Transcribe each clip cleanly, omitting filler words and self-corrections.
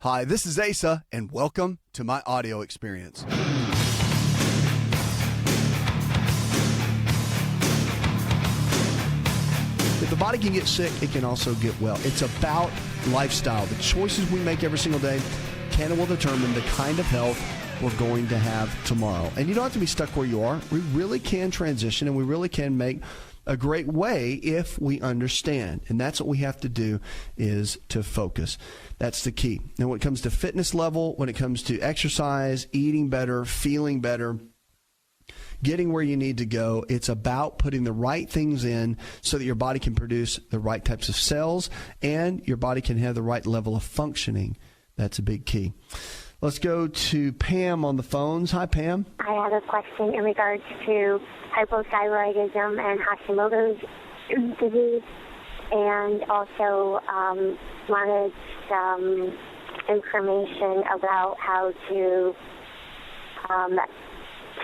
Hi, this is Asa, and welcome to my audio experience. If the body can get sick, it can also get well. It's about lifestyle. The choices we make every single day can and will determine the kind of health we're going to have tomorrow. And you don't have to be stuck where you are. We really can transition, and we really can make a great way if we understand. And that's what we have to do, is to focus. That's the key. And when it comes to fitness level, when it comes to exercise, eating better, feeling better, getting where you need to go, it's about putting the right things in so that your body can produce the right types of cells and your body can have the right level of functioning. That's a big key. Let's go to Pam on the phones. Hi, Pam. I have a question in regards to hypothyroidism and Hashimoto's disease, and also wanted some information about how to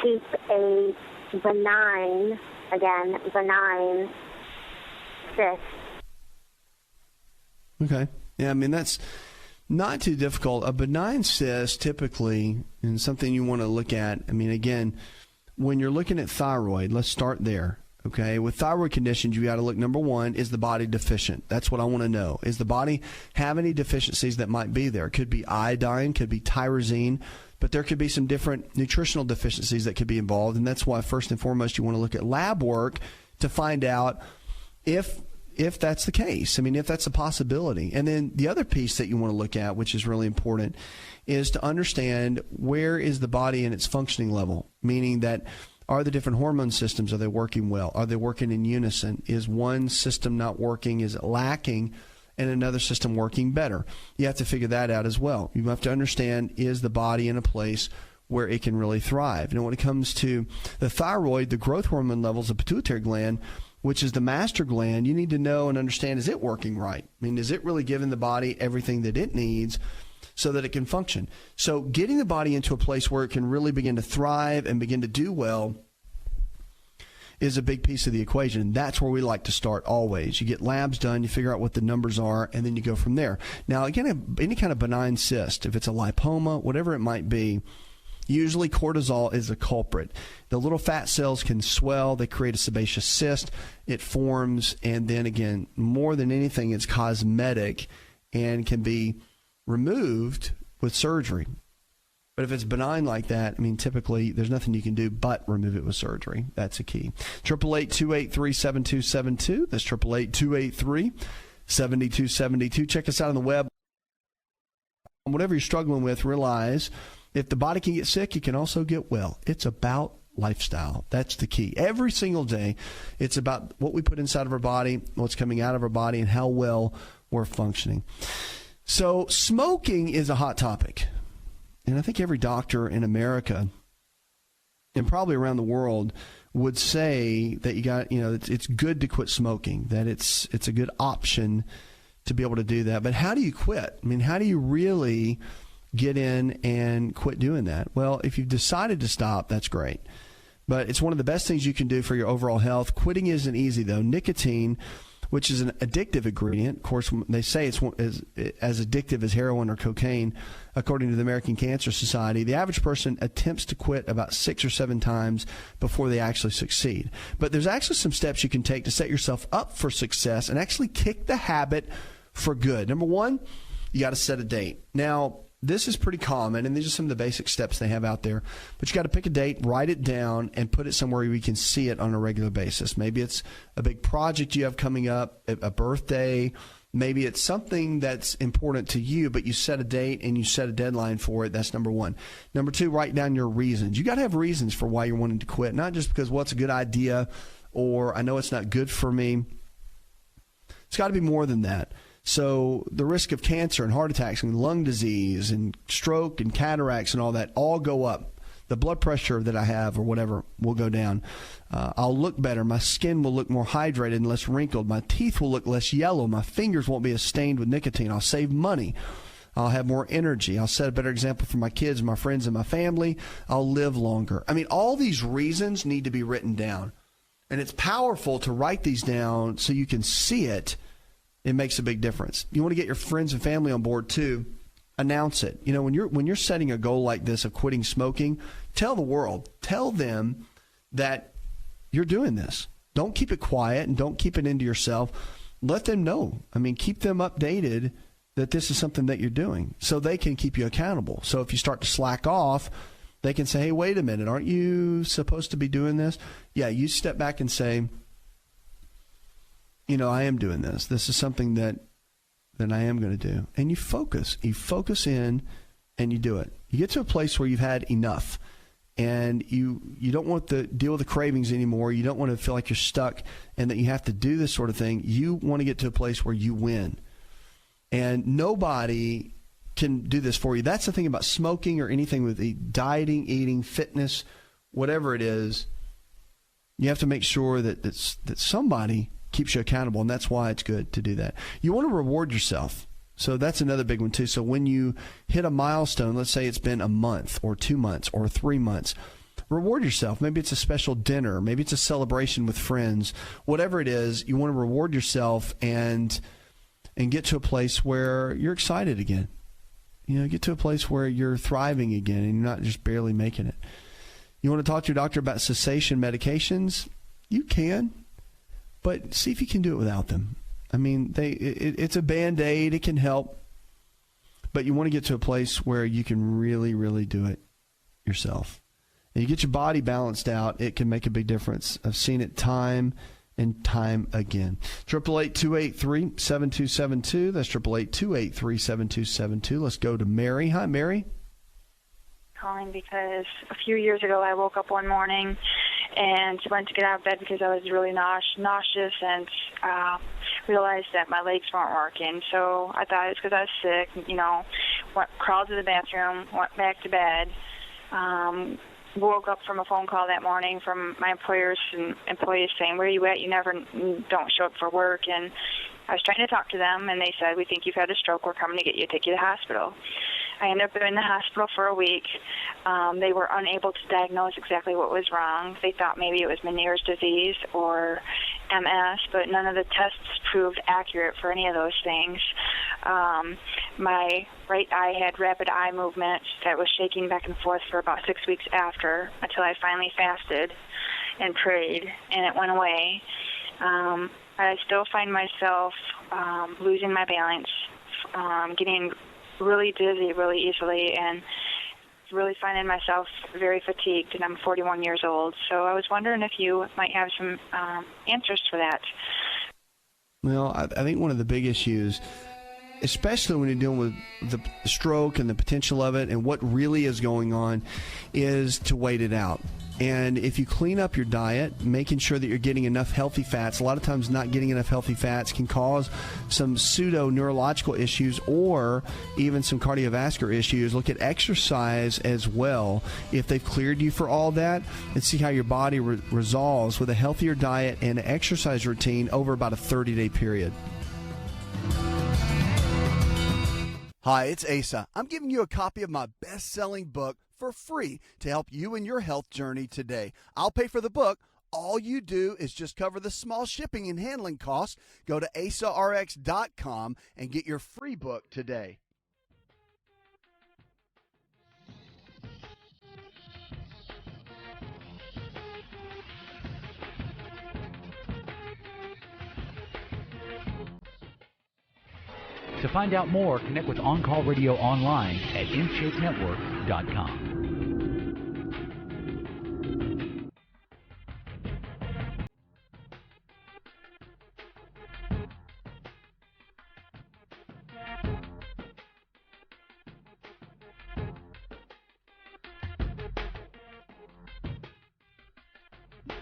keep a benign cyst. Okay. Yeah, I mean, that's not too difficult. A benign cyst typically, and something you want to look at, I mean, again, when you're looking at thyroid, let's start there. Okay, with thyroid conditions, you got to look, number one, is the body deficient? That's what I want to know. Is the body have any deficiencies that might be there? It could be iodine, could be tyrosine, but there could be some different nutritional deficiencies that could be involved. And that's why, first and foremost, you want to look at lab work to find out if that's the case. I mean, if that's a possibility. And then the other piece that you want to look at, which is really important, is to understand where is the body in its functioning level, meaning that are the different hormone systems, are they working well? Are they working in unison? Is one system not working? Is it lacking? And another system working better? You have to figure that out as well. You have to understand, is the body in a place where it can really thrive? And when it comes to the thyroid, the growth hormone levels, the pituitary gland, which is the master gland, you need to know and understand, is it working right? I mean, is it really giving the body everything that it needs so that it can function? So getting the body into a place where it can really begin to thrive and begin to do well is a big piece of the equation. That's where we like to start always. You get labs done, you figure out what the numbers are, and then you go from there. Now, again, any kind of benign cyst, if it's a lipoma, whatever it might be, usually cortisol is a culprit. The little fat cells can swell. They create a sebaceous cyst. It forms, and then again, more than anything, it's cosmetic and can be removed with surgery. But if it's benign like that, I mean, typically there's nothing you can do but remove it with surgery. That's a key. 888-283-7272. That's 888-283-7272. Check us out on the web. Whatever you're struggling with, realize if the body can get sick, it can also get well. It's about lifestyle. That's the key. Every single day, it's about what we put inside of our body, what's coming out of our body, and how well we're functioning. So smoking is a hot topic. And I think every doctor in America and probably around the world would say that it's good to quit smoking, that it's a good option to be able to do that. But how do you quit? I mean, how do you really get in and quit doing that? Well, if you've decided to stop, that's great. But it's one of the best things you can do for your overall health. Quitting isn't easy, though. Nicotine, which is an addictive ingredient. Of course, they say it's as addictive as heroin or cocaine, according to the American Cancer Society. The average person attempts to quit about 6 or 7 times before they actually succeed. But there's actually some steps you can take to set yourself up for success and actually kick the habit for good. Number one, you got to set a date. Now, this is pretty common, and these are some of the basic steps they have out there. But you got to pick a date, write it down, and put it somewhere where you can see it on a regular basis. Maybe it's a big project you have coming up, a birthday. Maybe it's something that's important to you, but you set a date and you set a deadline for it. That's number one. Number two, write down your reasons. You got to have reasons for why you're wanting to quit, not just because, well, it's a good idea or I know it's not good for me. It's got to be more than that. So the risk of cancer and heart attacks and lung disease and stroke and cataracts and all that all go up. The blood pressure that I have or whatever will go down. I'll look better. My skin will look more hydrated and less wrinkled. My teeth will look less yellow. My fingers won't be as stained with nicotine. I'll save money. I'll have more energy. I'll set a better example for my kids, my friends, and my family. I'll live longer. I mean, all these reasons need to be written down. And it's powerful to write these down so you can see it. It makes a big difference. You want to get your friends and family on board, too. announce it. You know, when you're setting a goal like this of quitting smoking, tell the world, tell them that you're doing this. Don't keep it quiet and don't keep it into yourself. Let them know. I mean, keep them updated that this is something that you're doing so they can keep you accountable. So if you start to slack off, they can say, hey, wait a minute, aren't you supposed to be doing this? Yeah, you step back and say, you know, I am doing this. This is something that I am going to do. And you focus. You focus in and you do it. You get to a place where you've had enough. And you don't want to deal with the cravings anymore. You don't want to feel like you're stuck and that you have to do this sort of thing. You want to get to a place where you win. And nobody can do this for you. That's the thing about smoking or anything with the dieting, eating, fitness, whatever it is. You have to make sure that somebody keeps you accountable, and that's why it's good to do that. You want to reward yourself. So that's another big one, too. So when you hit a milestone, let's say it's been a month or 2 months or 3 months, reward yourself. Maybe it's a special dinner. Maybe it's a celebration with friends. Whatever it is, you want to reward yourself and get to a place where you're excited again. You know, get to a place where you're thriving again and you're not just barely making it. You want to talk to your doctor about cessation medications? You can, but see if you can do it without them. I mean, it's a Band-Aid. It can help. But you want to get to a place where you can really, really do it yourself. And you get your body balanced out, it can make a big difference. I've seen it time and time again. 888-283-7272. That's 888-283-7272. Let's go to Mary. Hi, Mary. Calling because a few years ago I woke up one morning and went to get out of bed because I was really nauseous and realized that my legs weren't working. So I thought it was because I was sick. You know, crawled to the bathroom, went back to bed. Woke up from a phone call that morning from my employers and employees saying, where are you at? You don't show up for work. And I was trying to talk to them, and they said, we think you've had a stroke. We're coming to get you, take you to the hospital. I ended up in the hospital for a week. They were unable to diagnose exactly what was wrong. They thought maybe it was Meniere's disease or MS, but none of the tests proved accurate for any of those things. My right eye had rapid eye movement that was shaking back and forth for about 6 weeks after, until I finally fasted and prayed, and it went away. I still find myself losing my balance, getting really dizzy really easily, and really finding myself very fatigued, and I'm 41 years old. So I was wondering if you might have some answers for that. Well, I think one of the big issues, especially when you're dealing with the stroke and the potential of it and what really is going on, is to wait it out. And if you clean up your diet, making sure that you're getting enough healthy fats, a lot of times not getting enough healthy fats can cause some pseudo-neurological issues or even some cardiovascular issues. Look at exercise as well. If they've cleared you for all that, and see how your body resolves with a healthier diet and exercise routine over about a 30-day period. Hi, it's Asa. I'm giving you a copy of my best-selling book for free to help you in your health journey today. I'll pay for the book. All you do is just cover the small shipping and handling costs. Go to AsaRx.com and get your free book today. To find out more, connect with On Call Radio online at InShapeNetwork.com.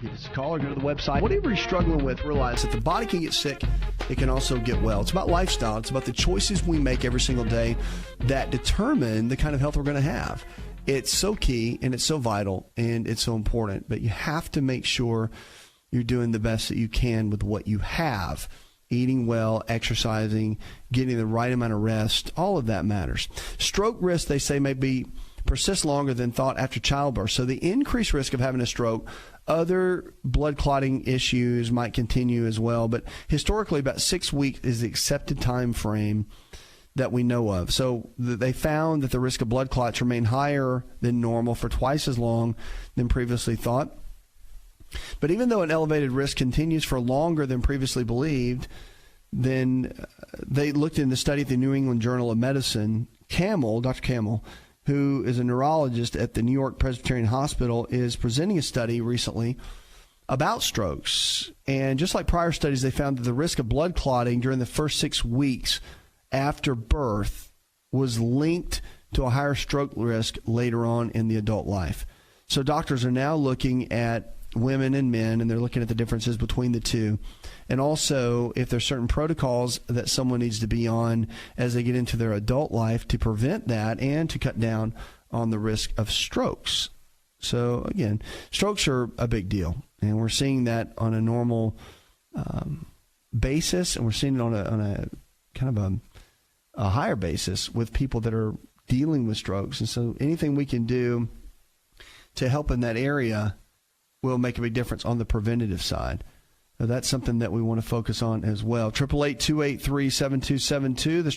Give us a call or go to the website. Whatever you're struggling with, realize that the body can get sick. It can also get well. It's about lifestyle. It's about the choices we make every single day that determine the kind of health we're going to have. It's so key, and it's so vital, and it's so important. But you have to make sure you're doing the best that you can with what you have. Eating well, exercising, getting the right amount of rest, all of that matters. Stroke risk, they say, may persist longer than thought after childbirth. So the increased risk of having a stroke, other blood clotting issues might continue as well. But historically, about 6 weeks is the accepted time frame that we know of. So they found that the risk of blood clots remained higher than normal for twice as long than previously thought. But even though an elevated risk continues for longer than previously believed, then they looked in the study at the New England Journal of Medicine. Dr. Camel, who is a neurologist at the New York Presbyterian Hospital, is presenting a study recently about strokes. And just like prior studies, they found that the risk of blood clotting during the first 6 weeks after birth was linked to a higher stroke risk later on in the adult life. So doctors are now looking at women and men, and they're looking at the differences between the two. And also, if there's certain protocols that someone needs to be on as they get into their adult life to prevent that and to cut down on the risk of strokes. So, again, strokes are a big deal, and we're seeing that on a normal basis, and we're seeing it on a kind of a higher basis with people that are dealing with strokes. And so anything we can do to help in that area will make a big difference on the preventative side. So that's something that we want to focus on as well. 888-283-7272. That's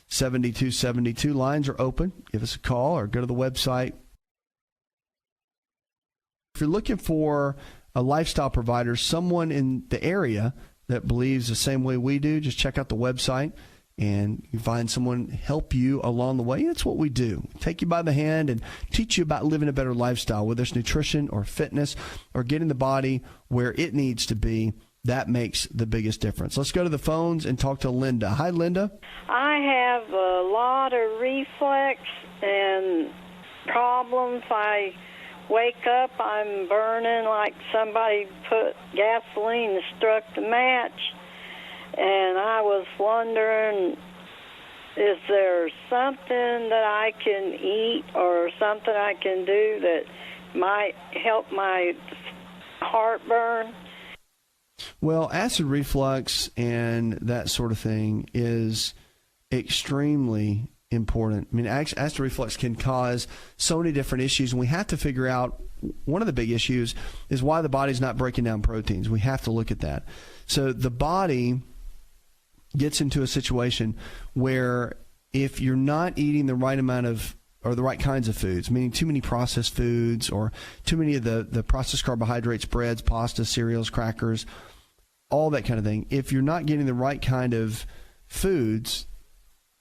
888-283-7272. Lines are open. Give us a call or go to the website. If you're looking for a lifestyle provider, someone in the area that believes the same way we do, just check out the website and you find someone help you along the way. That's what we do. Take you by the hand and teach you about living a better lifestyle, whether it's nutrition or fitness or getting the body where it needs to be. That makes the biggest difference. Let's go to the phones and talk to Linda. Hi, Linda. I have a lot of reflex and problems. I wake up, I'm burning like somebody put gasoline and struck the match. And I was wondering, is there something that I can eat or something I can do that might help my heartburn? Well, acid reflux and that sort of thing is extremely important. I mean, acid reflux can cause so many different issues, and we have to figure out one of the big issues is why the body's not breaking down proteins. We have to look at that. So the body gets into a situation where if you're not eating the right amount of or the right kinds of foods, meaning too many processed foods or too many of the processed carbohydrates, breads, pasta, cereals, crackers, all that kind of thing, if you're not getting the right kind of foods,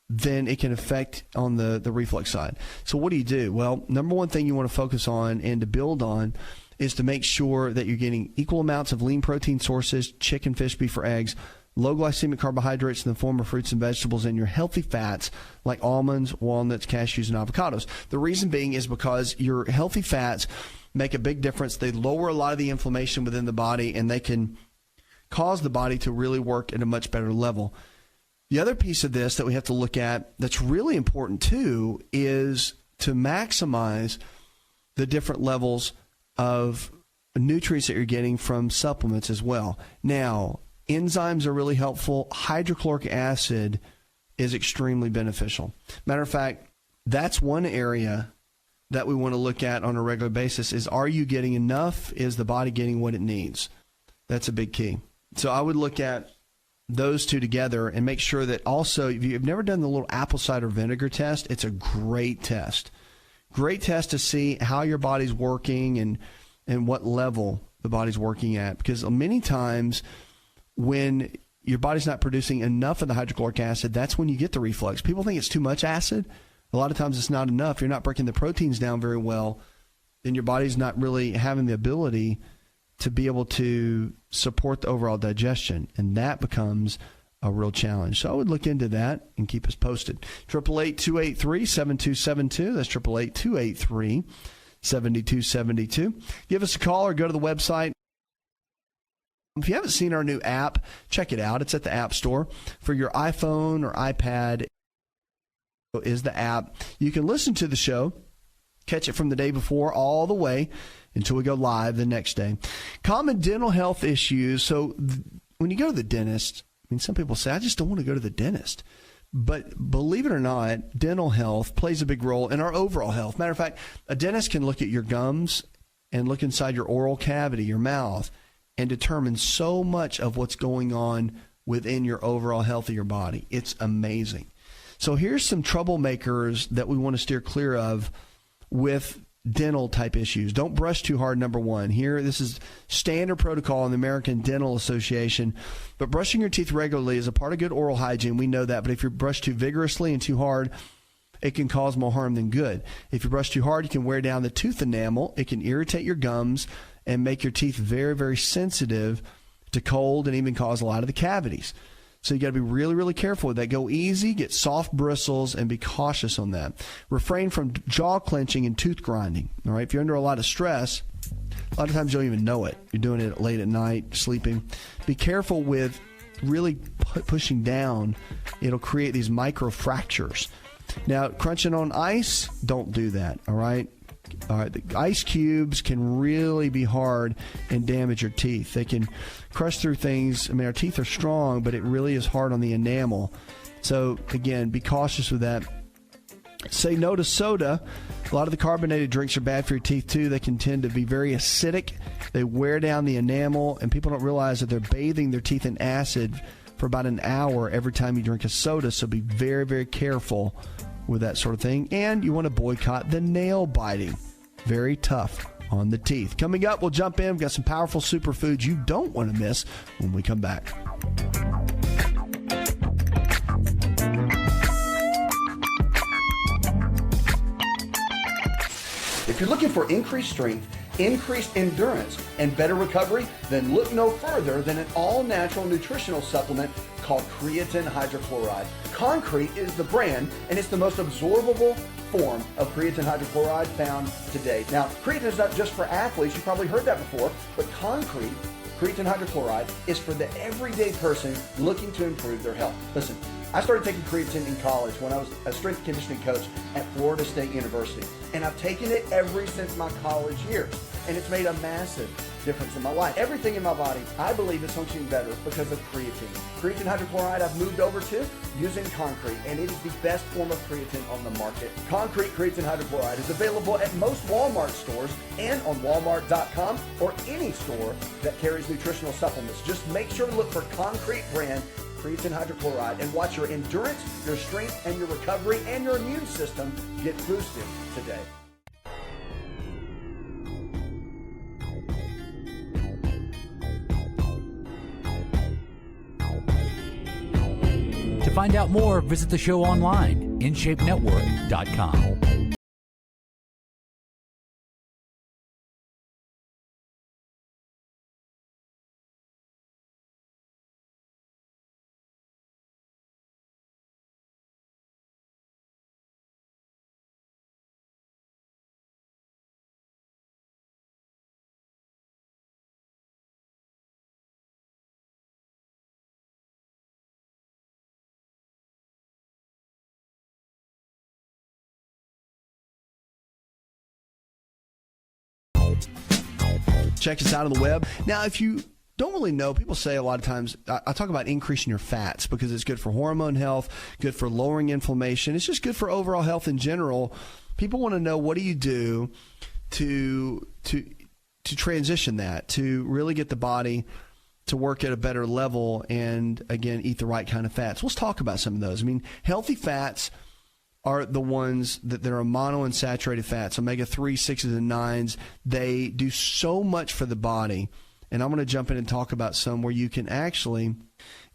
then it can affect on the reflux side. So what do you do? Well, number one thing you want to focus on and to build on is to make sure that you're getting equal amounts of lean protein sources, chicken, fish, beef, or eggs, low glycemic carbohydrates in the form of fruits and vegetables, and your healthy fats like almonds, walnuts, cashews, and avocados. The reason being is because your healthy fats make a big difference. They lower a lot of the inflammation within the body, and they can cause the body to really work at a much better level. The other piece of this that we have to look at that's really important too is to maximize the different levels of nutrients that you're getting from supplements as well. Now, enzymes are really helpful. Hydrochloric acid is extremely beneficial. Matter of fact, that's one area that we want to look at on a regular basis is, are you getting enough? Is the body getting what it needs? That's a big key. So I would look at those two together and make sure that also, if you've never done the little apple cider vinegar test, it's a great test. Great test to see how your body's working and what level the body's working at. Because many times when your body's not producing enough of the hydrochloric acid, that's when you get the reflux. People think it's too much acid. A lot of times it's not enough. You're not breaking the proteins down very well. Then your body's not really having the ability to be able to support the overall digestion. And that becomes a real challenge. So I would look into that and keep us posted. 888-283-7272. That's 888-283-7272. Give us a call or go to the website. If you haven't seen our new app, check it out. It's at the App Store. For your iPhone or iPad is the app. You can listen to the show, catch it from the day before all the way until we go live the next day. Common dental health issues. So when you go to the dentist, I mean, some people say, I just don't want to go to the dentist. But believe it or not, dental health plays a big role in our overall health. Matter of fact, a dentist can look at your gums and look inside your oral cavity, your mouth, and determine so much of what's going on within your overall health of your body. It's amazing. So here's some troublemakers that we want to steer clear of with dental type issues. Don't brush too hard, number one. Here, this is standard protocol in the American Dental Association. But brushing your teeth regularly is a part of good oral hygiene. We know that. But if you brush too vigorously and too hard, it can cause more harm than good. If you brush too hard, you can wear down the tooth enamel. It can irritate your gums and make your teeth very, very sensitive to cold and even cause a lot of the cavities. So you got to be really, really careful with that. Go easy, get soft bristles, and be cautious on that. Refrain from jaw clenching and tooth grinding. All right, if you're under a lot of stress, a lot of times you don't even know it. You're doing it late at night, sleeping. Be careful with really pushing down. It'll create these micro fractures. Now, crunching on ice, don't do that. All right. The ice cubes can really be hard and damage your teeth. They can crush through things. I mean, our teeth are strong, but it really is hard on the enamel. So, again, be cautious with that. Say no to soda. A lot of the carbonated drinks are bad for your teeth, too. They can tend to be very acidic. They wear down the enamel, and people don't realize that they're bathing their teeth in acid for about an hour every time you drink a soda. So be very, very careful with that sort of thing. And you want to boycott the nail biting. Very tough on the teeth. Coming up, we'll jump in. We've got some powerful superfoods you don't want to miss when we come back. If you're looking for increased strength, increased endurance, and better recovery, then look no further than an all-natural nutritional supplement called creatine hydrochloride. Concrete is the brand, and it's the most absorbable form of creatine hydrochloride found today. Now, creatine is not just for athletes. You've probably heard that before, but creatine hydrochloride is for the everyday person looking to improve their health. Listen, I started taking creatine in college when I was a strength and conditioning coach at Florida State University, and I've taken it ever since my college years, and it's made a massive difference in my life. Everything in my body, I believe, is functioning better because of creatine. Creatine hydrochloride I've moved over to using Concrete, and it is the best form of creatine on the market. Concrete creatine hydrochloride is available at most Walmart stores and on Walmart.com or any store that carries nutritional supplements. Just make sure to look for Concrete brand creatine hydrochloride and watch your endurance, your strength, and your recovery and your immune system get boosted today. To find out more, visit the show online, InShapeNetwork.com. Check us out on the web. Now, if you don't really know, people say a lot of times, I talk about increasing your fats because it's good for hormone health, good for lowering inflammation. It's just good for overall health in general. People want to know, what do you do to transition that, to really get the body to work at a better level and, again, eat the right kind of fats. Let's talk about some of those. I mean, healthy fats are the ones that are monounsaturated fats, omega-3, 6s, and 9s. They do so much for the body. And I'm going to jump in and talk about some where you can actually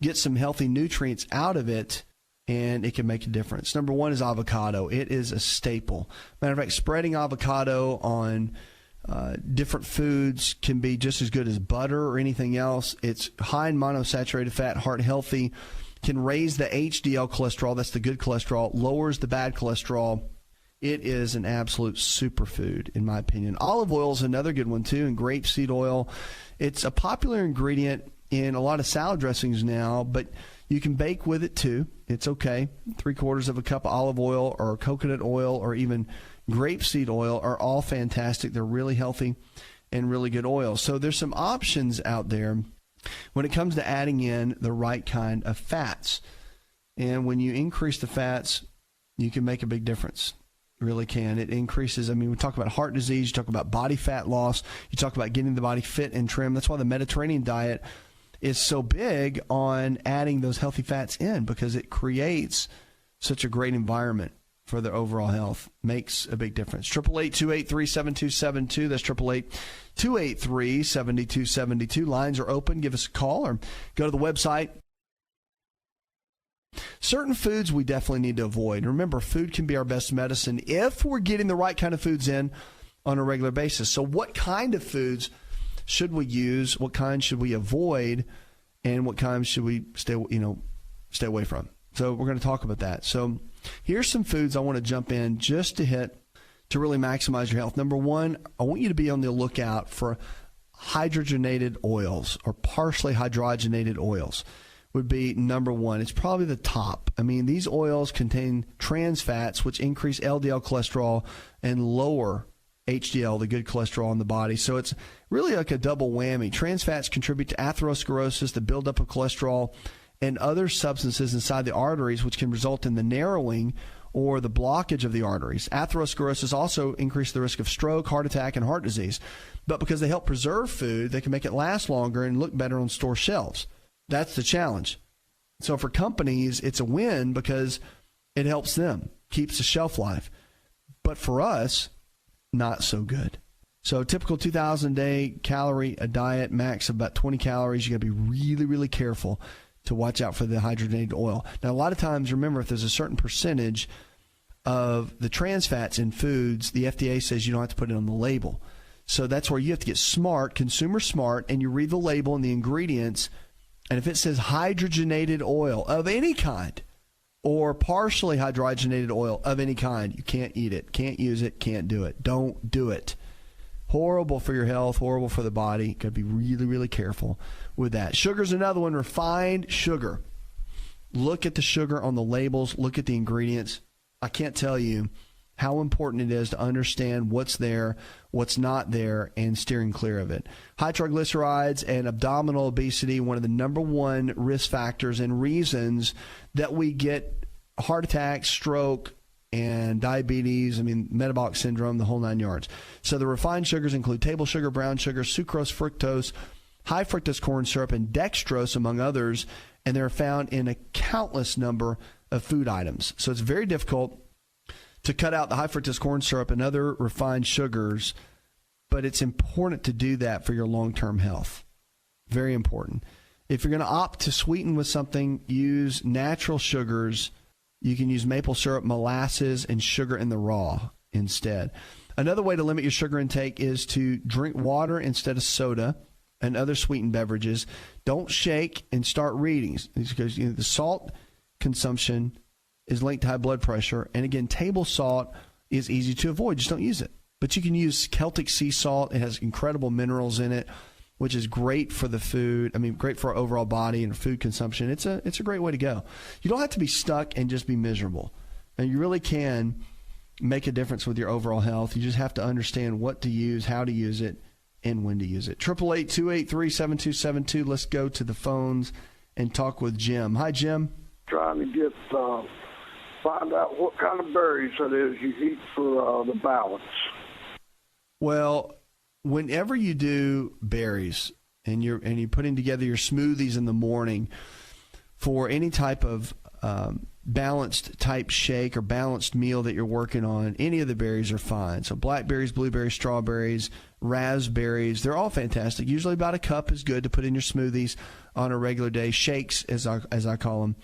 get some healthy nutrients out of it, and it can make a difference. Number one is avocado. It is a staple. Matter of fact, spreading avocado on different foods can be just as good as butter or anything else. It's high in monounsaturated fat, heart healthy, can raise the HDL cholesterol, that's the good cholesterol, lowers the bad cholesterol. It is an absolute superfood, in my opinion. Olive oil is another good one, too, and grapeseed oil. It's a popular ingredient in a lot of salad dressings now, but you can bake with it, too. It's okay. 3/4 of a cup of olive oil or coconut oil or even grapeseed oil are all fantastic. They're really healthy and really good oil. So there's some options out there when it comes to adding in the right kind of fats. And when you increase the fats, you can make a big difference. It really can. It increases, I mean, we talk about heart disease, you talk about body fat loss, you talk about getting the body fit and trim. That's why the Mediterranean diet is so big on adding those healthy fats in because it creates such a great environment for their overall health. Makes a big difference. 888-283-7272. That's 888-283-7272. Lines are open. Give us a call or go to the website. Certain foods we definitely need to avoid. Remember, food can be our best medicine if we're getting the right kind of foods in on a regular basis. So what kind of foods should we use? What kind should we avoid? And what kinds should we stay away from? So we're going to talk about that. So here's some foods I want to jump in just to hit to really maximize your health. Number one, I want you to be on the lookout for hydrogenated oils or partially hydrogenated oils would be number one. It's probably the top. I mean, these oils contain trans fats, which increase LDL cholesterol and lower HDL, the good cholesterol in the body. So it's really like a double whammy. Trans fats contribute to atherosclerosis, the buildup of cholesterol, and other substances inside the arteries, which can result in the narrowing or the blockage of the arteries. Atherosclerosis also increases the risk of stroke, heart attack, and heart disease. But because they help preserve food, they can make it last longer and look better on store shelves. That's the challenge. So for companies, it's a win because it helps them, keeps the shelf life. But for us, not so good. So typical 2,000 a day calorie a diet, max of about 20 calories. You got to be really, really careful to watch out for the hydrogenated oil. Now, a lot of times, remember, if there's a certain percentage of the trans fats in foods, the FDA says you don't have to put it on the label. So that's where you have to get smart, consumer smart, and you read the label and the ingredients. And if it says hydrogenated oil of any kind or partially hydrogenated oil of any kind, you can't eat it, can't use it, can't do it. Don't do it. Horrible for your health, horrible for the body. Got to be really, really careful with that. Sugar's another one, refined sugar. Look at the sugar on the labels. Look at the ingredients. I can't tell you how important it is to understand what's there, what's not there, and steering clear of it. High triglycerides and abdominal obesity, one of the number one risk factors and reasons that we get heart attack, stroke, and diabetes, metabolic syndrome, the whole 9 yards. So the refined sugars include table sugar, brown sugar, sucrose, fructose, high fructose corn syrup, and dextrose, among others, and they're found in a countless number of food items. So it's very difficult to cut out the high fructose corn syrup and other refined sugars, but it's important to do that for your long-term health. Very important. If you're going to opt to sweeten with something, use natural sugars. You can use maple syrup, molasses, and sugar in the raw instead. Another way to limit your sugar intake is to drink water instead of soda and other sweetened beverages. Don't shake and start reading because the salt consumption is linked to high blood pressure. And again, table salt is easy to avoid. Just don't use it. But you can use Celtic sea salt. It has incredible minerals in it, which is great for the food. Great for our overall body and food consumption. It's a great way to go. You don't have to be stuck and just be miserable. And you really can make a difference with your overall health. You just have to understand what to use, how to use it, and when to use it. 888-283-7272. Let's go to the phones and talk with Jim. Hi, Jim. Trying to get find out what kind of berries it is you eat for the balance. Well, whenever you do berries and you're putting together your smoothies in the morning for any type of balanced type shake or balanced meal that you're working on, any of the berries are fine. So blackberries, blueberries, strawberries, raspberries, they're all fantastic. Usually about a cup is good to put in your smoothies on a regular day. Shakes, as I call them.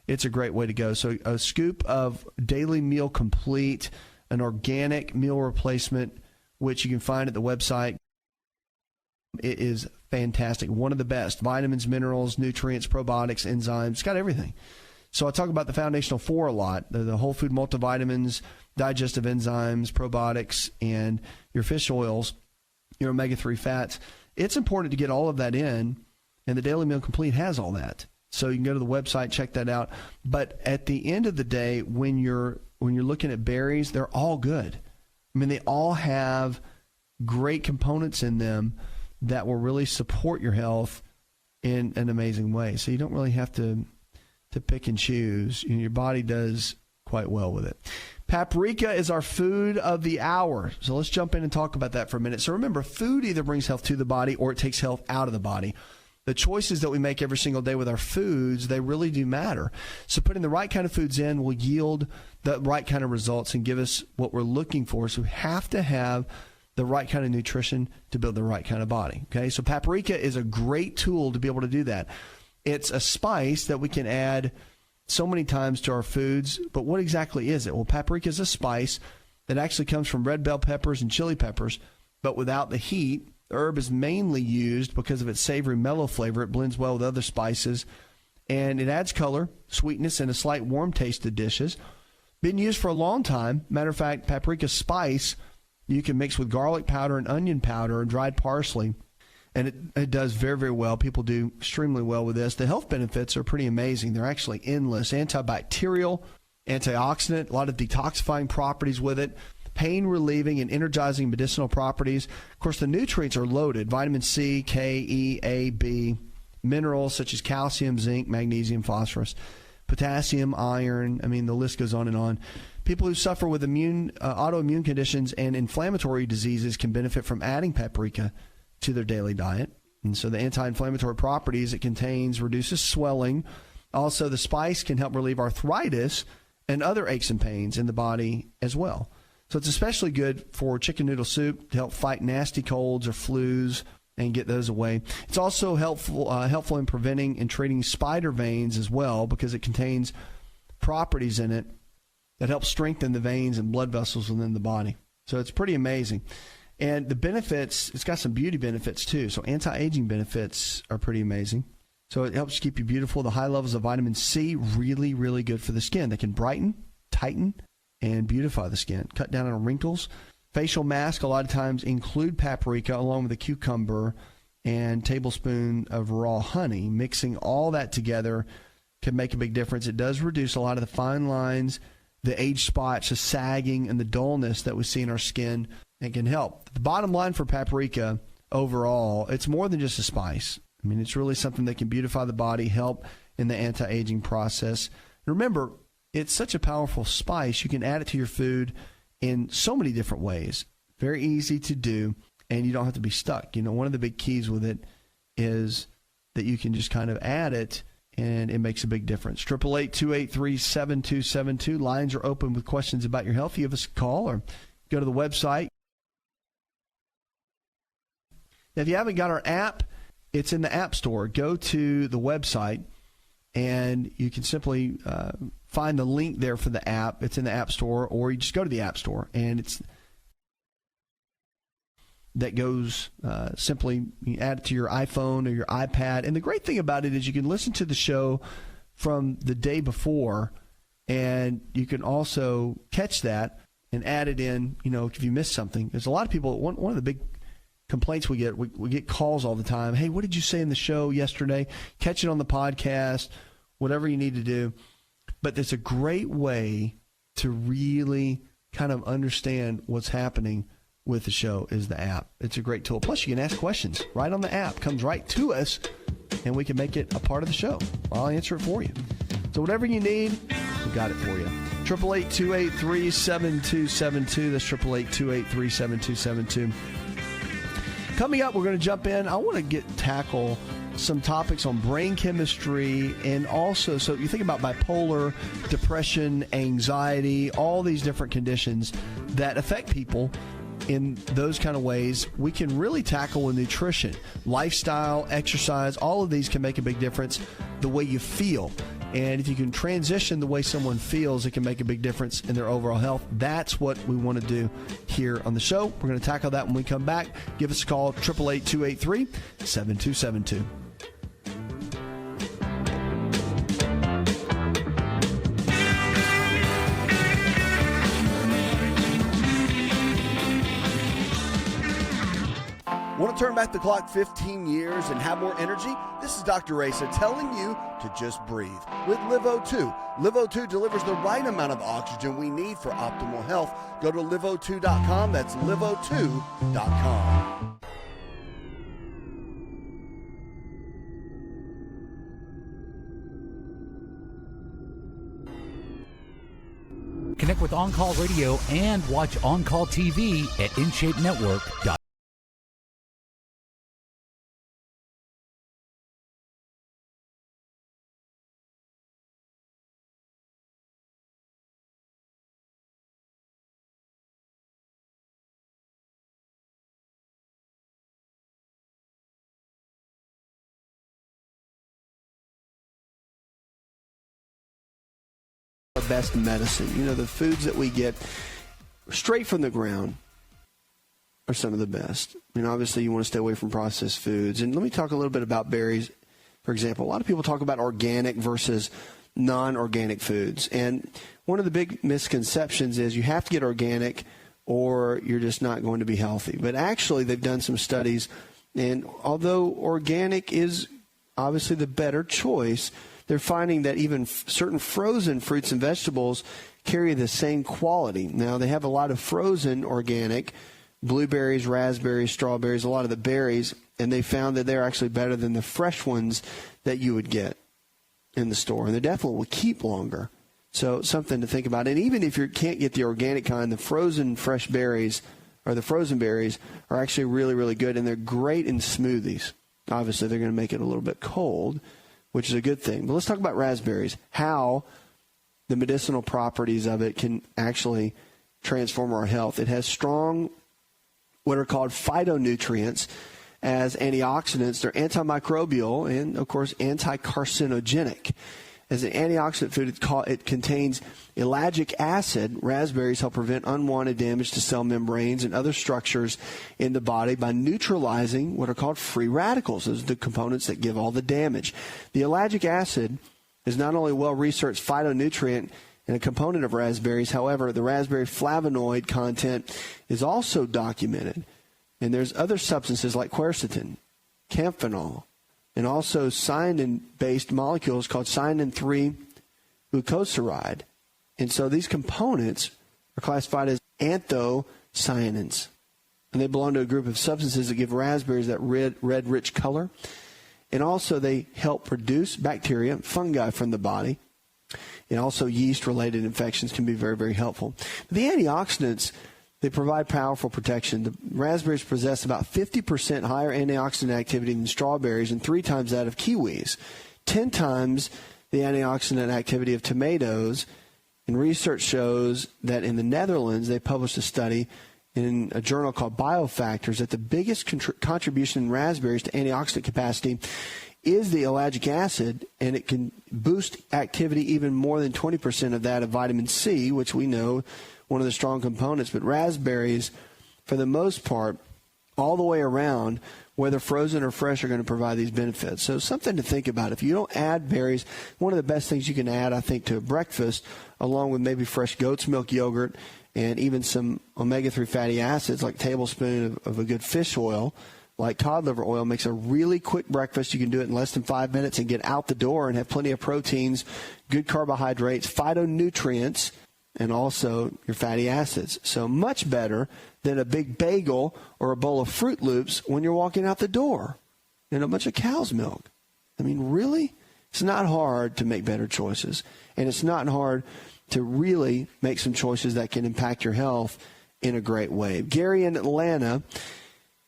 It's a great way to go. So a scoop of Daily Meal Complete, an organic meal replacement, which you can find at the website. It is fantastic. One of the best. Vitamins, minerals, nutrients, probiotics, enzymes. It's got everything. So I talk about the Foundational 4 a lot. The whole food multivitamins, digestive enzymes, probiotics, and your fish oils, your omega-3 fats. It's important to get all of that in, and the Daily Meal Complete has all that. So you can go to the website, check that out. But at the end of the day, when you're looking at berries, they're all good. They all have great components in them that will really support your health in an amazing way. So you don't really have to pick and choose. Your body does quite well with it. Paprika is our food of the hour. So let's jump in and talk about that for a minute. So remember, food either brings health to the body or it takes health out of the body. the choices that we make every single day with our foods, they really do matter. So putting the right kind of foods in will yield the right kind of results and give us what we're looking for. So we have to have the right kind of nutrition to build the right kind of body. Okay, so paprika is a great tool to be able to do that. It's a spice that we can add so many times to our foods, but what exactly is it? Well, paprika is a spice that actually comes from red bell peppers and chili peppers, but without the heat. The herb is mainly used because of its savory, mellow flavor. It blends well with other spices, and it adds color, sweetness, and a slight warm taste to dishes. Been used for a long time. Matter of fact, paprika spice you can mix with garlic powder and onion powder and dried parsley, and it does very, very well. People do extremely well with this. The health benefits are pretty amazing. They're actually endless. Antibacterial, antioxidant, a lot of detoxifying properties with it. Pain relieving and energizing medicinal properties. Of course, the nutrients are loaded. Vitamin C, K, E, A, B, minerals such as calcium, zinc, magnesium, phosphorus, potassium, iron. I mean, the list goes on and on. People who suffer with autoimmune conditions and inflammatory diseases can benefit from adding paprika to their daily diet. And so the anti-inflammatory properties it contains reduces swelling. Also, the spice can help relieve arthritis and other aches and pains in the body as well. So it's especially good for chicken noodle soup to help fight nasty colds or flus and get those away. It's also helpful in preventing and treating spider veins as well because it contains properties in it that help strengthen the veins and blood vessels within the body. So it's pretty amazing. And the benefits, it's got some beauty benefits too. So anti-aging benefits are pretty amazing. So it helps keep you beautiful. The high levels of vitamin C, really, really good for the skin. They can brighten, tighten, and beautify the skin, cut down on wrinkles. Facial masks a lot of times include paprika along with a cucumber and tablespoon of raw honey. Mixing all that together can make a big difference. It does reduce a lot of the fine lines, the age spots, the sagging, and the dullness that we see in our skin, and can help. The bottom line for paprika overall, it's more than just a spice. I mean, it's really something that can beautify the body, help in the anti-aging process. Remember, it's such a powerful spice. You can add it to your food in so many different ways. Very easy to do, and you don't have to be stuck. You know, one of the big keys with it is that you can just kind of add it, and it makes a big difference. 888-283-7272. Lines are open with questions about your health. You give us a call or go to the website. Now, if you haven't got our app, it's in the App Store. Go to the website, and you can simply find the link there for the app. It's in the App Store, or you just go to the App Store, and that goes simply, you add it to your iPhone or your iPad. And the great thing about it is you can listen to the show from the day before, and you can also catch that and add it in, you know, if you missed something. There's a lot of people, one of the big complaints we get calls all the time. Hey, what did you say in the show yesterday? Catch it on the podcast, whatever you need to do. But it's a great way to really kind of understand what's happening with the show is the app. It's a great tool. Plus, you can ask questions right on the app. Comes right to us, and we can make it a part of the show. I'll answer it for you. So whatever you need, we got it for you. 888-283-7272. That's 888-283-7272. Coming up, we're going to jump in. I want to tackle some topics on brain chemistry, and also, so you think about bipolar, depression, anxiety, all these different conditions that affect people in those kind of ways. We can really tackle with nutrition, lifestyle, exercise. All of these can make a big difference the way you feel. And if you can transition the way someone feels, it can make a big difference in their overall health. That's what we want to do here on the show. We're going to tackle that when we come back. Give us a call, 888-283-7272. Want to turn back the clock 15 years and have more energy? This is Dr. Asa telling you to just breathe with LiveO2. LiveO2 delivers the right amount of oxygen we need for optimal health. Go to liveO2.com. That's liveO2.com. Connect with On Call Radio and watch On Call TV at InShapeNetwork.com. best medicine. You know, the foods that we get straight from the ground are some of the best. I mean, obviously, you want to stay away from processed foods. And let me talk a little bit about berries, for example. A lot of people talk about organic versus non-organic foods. And one of the big misconceptions is you have to get organic or you're just not going to be healthy. But actually, they've done some studies, and although organic is obviously the better choice, they're finding that even certain frozen fruits and vegetables carry the same quality. Now, they have a lot of frozen organic, blueberries, raspberries, strawberries, a lot of the berries, and they found that they're actually better than the fresh ones that you would get in the store. And they definitely will keep longer. So something to think about. And even if you can't get the organic kind, the frozen fresh berries or the frozen berries are actually really, really good, and they're great in smoothies. Obviously, they're going to make it a little bit cold, which is a good thing. But let's talk about raspberries, how the medicinal properties of it can actually transform our health. It has strong, what are called phytonutrients as antioxidants. They're antimicrobial and, of course, anti-carcinogenic. As an antioxidant food, it contains ellagic acid. Raspberries help prevent unwanted damage to cell membranes and other structures in the body by neutralizing what are called free radicals. Those are the components that give all the damage. The ellagic acid is not only a well-researched phytonutrient and a component of raspberries, however, the raspberry flavonoid content is also documented. And there's other substances like quercetin, camphanol, and also cyanin-based molecules called cyanin-3 glucosauride. And so these components are classified as anthocyanins. And they belong to a group of substances that give raspberries that red rich color. And also they help produce bacteria, fungi from the body. And also yeast-related infections can be very, very helpful. The antioxidants, they provide powerful protection. The raspberries possess about 50% higher antioxidant activity than strawberries and 3 times that of kiwis, 10 times the antioxidant activity of tomatoes. And research shows that in the Netherlands, they published a study in a journal called Biofactors that the biggest contribution in raspberries to antioxidant capacity is the ellagic acid, and it can boost activity even more than 20% of that of vitamin C, which we know one of the strong components. But raspberries, for the most part, all the way around, whether frozen or fresh, are going to provide these benefits. So something to think about. If you don't add berries, one of the best things you can add, I think, to breakfast, along with maybe fresh goat's milk yogurt and even some omega-3 fatty acids, like a tablespoon of a good fish oil, like cod liver oil, makes a really quick breakfast. You can do it in less than 5 minutes and get out the door and have plenty of proteins, good carbohydrates, phytonutrients, and also your fatty acids. So much better than a big bagel or a bowl of Fruit Loops when you're walking out the door and a bunch of cow's milk. I mean, really? It's not hard to make better choices, and it's not hard to really make some choices that can impact your health in a great way. Gary in Atlanta,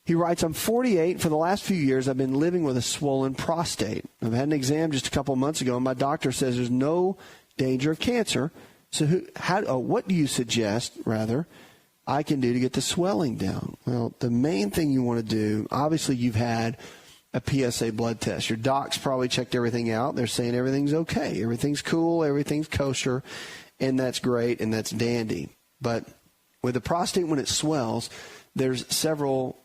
he writes, I'm 48. For the last few years, I've been living with a swollen prostate. I've had an exam just a couple of months ago, and my doctor says there's no danger of cancer. So what do you suggest, I can do to get the swelling down? Well, the main thing you want to do, obviously you've had a PSA blood test. Your doc's probably checked everything out. They're saying everything's okay. Everything's cool. Everything's kosher. And that's great, and that's dandy. But with the prostate, when it swells, there's several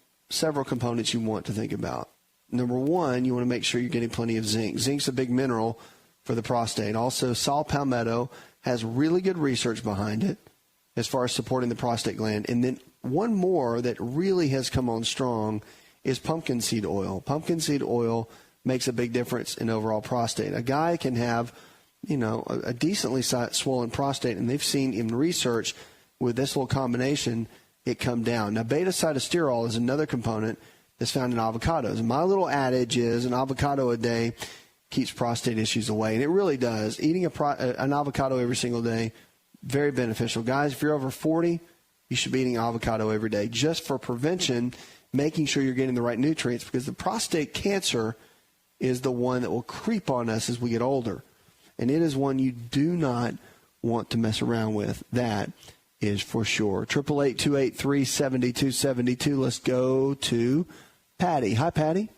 components you want to think about. Number one, you want to make sure you're getting plenty of zinc. Zinc's a big mineral for the prostate. Also, saw palmetto has really good research behind it as far as supporting the prostate gland. And then one more that really has come on strong is pumpkin seed oil. Pumpkin seed oil makes a big difference in overall prostate. A guy can have, a decently swollen prostate, and they've seen in research with this little combination, it come down. Now, beta-cytosterol is another component that's found in avocados. And my little adage is an avocado a day keeps prostate issues away, and it really does. Eating an avocado every single day, very beneficial. Guys, if you're over 40, you should be eating avocado every day just for prevention, making sure you're getting the right nutrients, because the prostate cancer is the one that will creep on us as we get older, and it is one you do not want to mess around with. That is for sure. 888-283-7272. Let's go to Patty. Hi, Patty.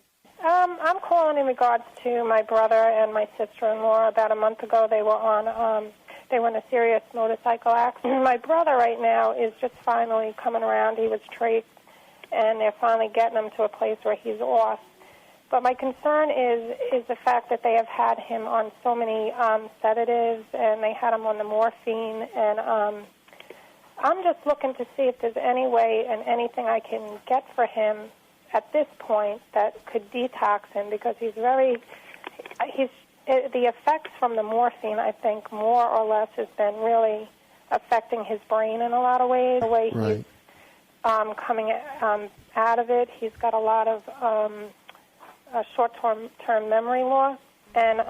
I'm calling in regards to my brother and my sister-in-law. About a month ago, they were on they were in a serious motorcycle accident. My brother right now is just finally coming around. He was traced, and they're finally getting him to a place where he's off. But my concern is the fact that they have had him on so many sedatives, and they had him on the morphine, and I'm just looking to see if there's any way and anything I can get for him at this point that could detox him, because the effects from the morphine, I think, more or less has been really affecting his brain in a lot of ways. The way he's coming out of it, he's got a lot of short-term memory loss, and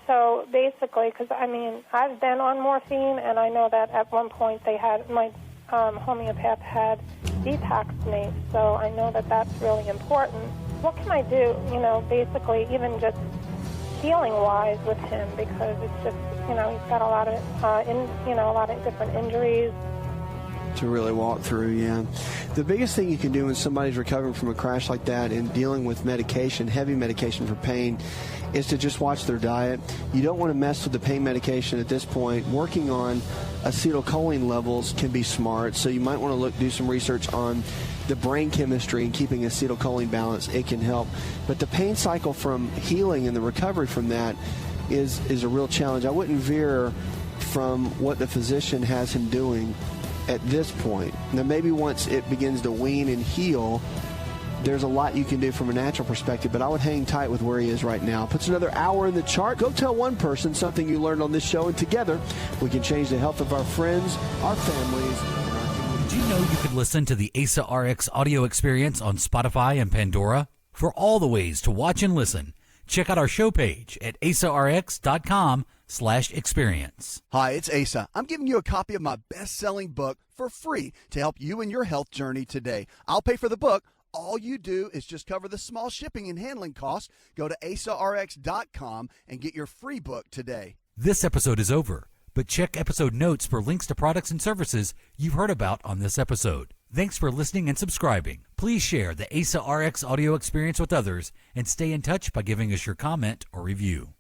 so basically, because I mean, I've been on morphine, and I know that at one point they had my homeopath had detoxed me, so I know that that's really important. What can I do? You know, basically, even just healing-wise with him, because it's just, you know, he's got a lot of a lot of different injuries. To really walk through, yeah. The biggest thing you can do when somebody's recovering from a crash like that and dealing with medication, heavy medication for pain, is to just watch their diet. You don't want to mess with the pain medication at this point. Working on acetylcholine levels can be smart, so you might want to do some research on the brain chemistry and keeping acetylcholine balance. It can help. But the pain cycle from healing and the recovery from that is a real challenge. I wouldn't veer from what the physician has him doing at this point. Now, maybe once it begins to wean and heal, there's a lot you can do from a natural perspective, but I would hang tight with where he is right now. Puts another hour in the chart. Go tell one person something you learned on this show, and together we can change the health of our friends, our families. Did you know you could listen to the AsaRx audio experience on Spotify and Pandora? For all the ways to watch and listen, check out our show page at asarx.com/experience. Hi, it's Asa. I'm giving you a copy of my best-selling book for free to help you in your health journey today. I'll pay for the book. All you do is just cover the small shipping and handling costs. Go to asarx.com and get your free book today. This episode is over, but check episode notes for links to products and services you've heard about on this episode. Thanks for listening and subscribing. Please share the AsaRx audio experience with others and stay in touch by giving us your comment or review.